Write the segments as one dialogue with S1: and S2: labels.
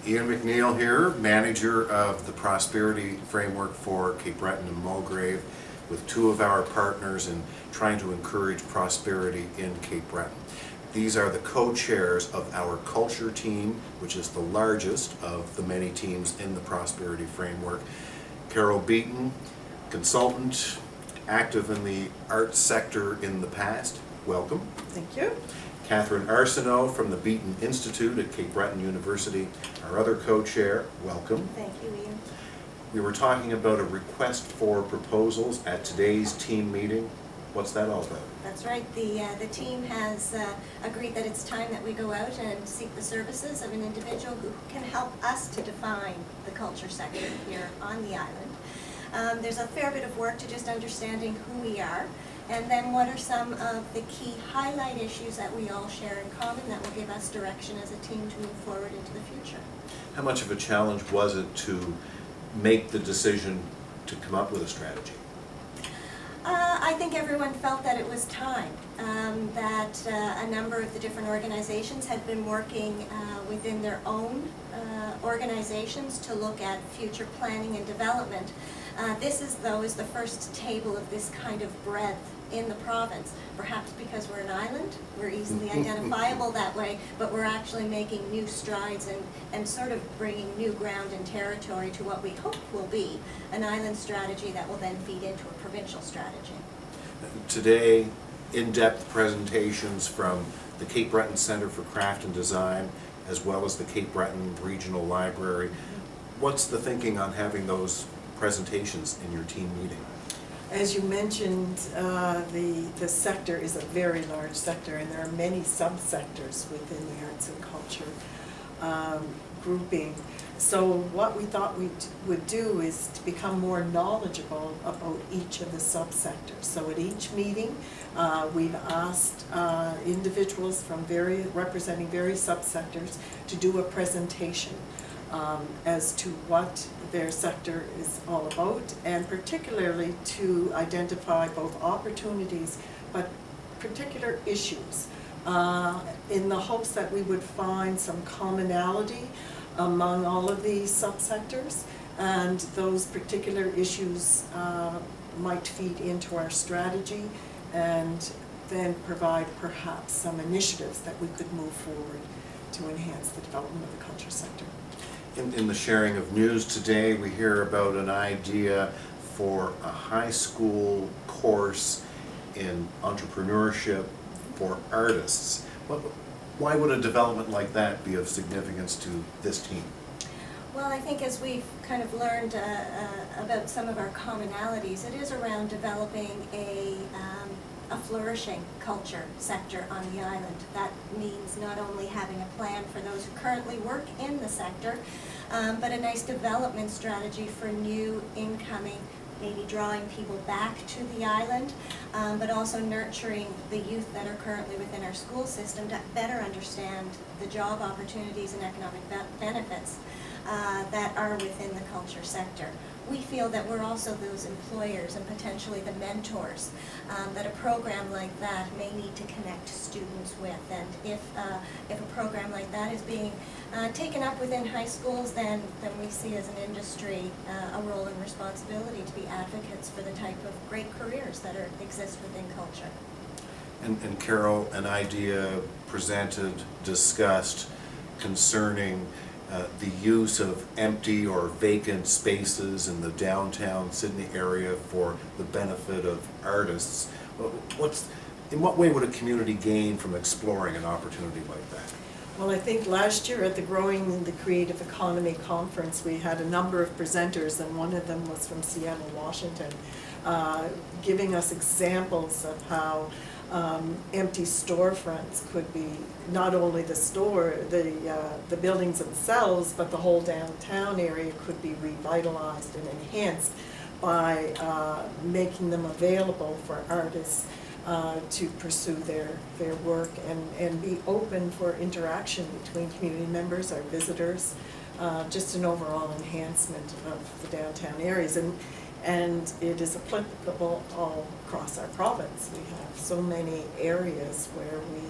S1: Ian McNeil here, manager of the Prosperity Framework for Cape Breton and Mulgrave, with two of our partners in trying to encourage prosperity in Cape Breton. These are the co-chairs of our culture team, which is the largest of the many teams in the Prosperity Framework. Carol Beaton, consultant, active in the arts sector in the past. Welcome.
S2: Thank you.
S1: Catherine Arsenault from the Beaton Institute at Cape Breton University, our other co-chair. Welcome.
S3: Thank you, Ian.
S1: We were talking about a request for proposals at today's team meeting. What's that all about?
S3: That's right. The team has agreed that it's time that we go out and seek the services of an individual who can help us to define the culture sector here on the island. There's a fair bit of work to just understanding who we are, and then what are some of the key highlight issues that we all share in common that will give us direction as a team to move forward into the future.
S1: How much of a challenge was it to make the decision to come up with a strategy?
S3: I think everyone felt that it was time, that a number of the different organizations had been working within their own organizations to look at future planning and development. This is the first table of this kind of breadth in the province. Perhaps because we're an island, we're easily identifiable that way, but we're actually making new strides and sort of bringing new ground and territory to what we hope will be an island strategy that will then feed into a provincial strategy.
S1: Today, in-depth presentations from the Cape Breton Centre for Craft and Design, as well as the Cape Breton Regional Library. What's the thinking on having those presentations in your team meeting?
S2: As you mentioned, the sector is a very large sector, and there are many subsectors within the arts and culture grouping. So what we thought we would do is to become more knowledgeable about each of the subsectors. So at each meeting, we've asked individuals from representing various subsectors to do a presentation as to what their sector is all about, and particularly to identify both opportunities but particular issues in the hopes that we would find some commonality among all of these subsectors, and those particular issues might feed into our strategy and then provide perhaps some initiatives that we could move forward to enhance the development of the culture sector.
S1: In the sharing of news today, we hear about an idea for a high school course in entrepreneurship for artists. Why would a development like that be of significance to this team?
S3: Well, I think as we've kind of learned about some of our commonalities, it is around developing a flourishing culture sector on the island. That means not only having a plan for those who currently work in the sector, but a nice development strategy for new incoming, maybe drawing people back to the island, but also nurturing the youth that are currently within our school system to better understand the job opportunities and economic benefits that are within the culture sector. We feel that we're also those employers and potentially the mentors that a program like that may need to connect students with. And if a program like that is being taken up within high schools, then we see as an industry a role and responsibility to be advocates for the type of great careers that exist within culture.
S1: And Carol, an idea presented, discussed concerning the use of empty or vacant spaces in the downtown Sydney area for the benefit of artists. In what way would a community gain from exploring an opportunity like that?
S2: Well, I think last year at the Growing the Creative Economy Conference, we had a number of presenters, and one of them was from Seattle, Washington, giving us examples of how empty storefronts could be not only the store, the buildings themselves, but the whole downtown area could be revitalized and enhanced by making them available for artists to pursue their work and be open for interaction between community members, our visitors, just an overall enhancement of the downtown areas. And it is applicable all across our province. We have so many areas where we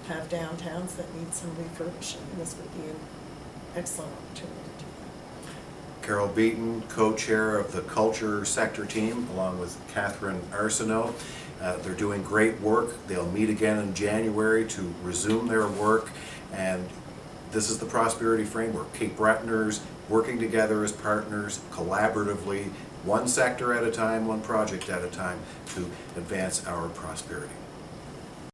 S2: have downtowns that need some refurbishing, and this would be excellent opportunity to do that.
S1: Carol Beaton, co-chair of the culture sector team, along with Catherine Arsenault. They're doing great work. They'll meet again in January to resume their work, and this is the Prosperity Framework. Cape Bretoners working together as partners, collaboratively, one sector at a time, one project at a time, to advance our prosperity.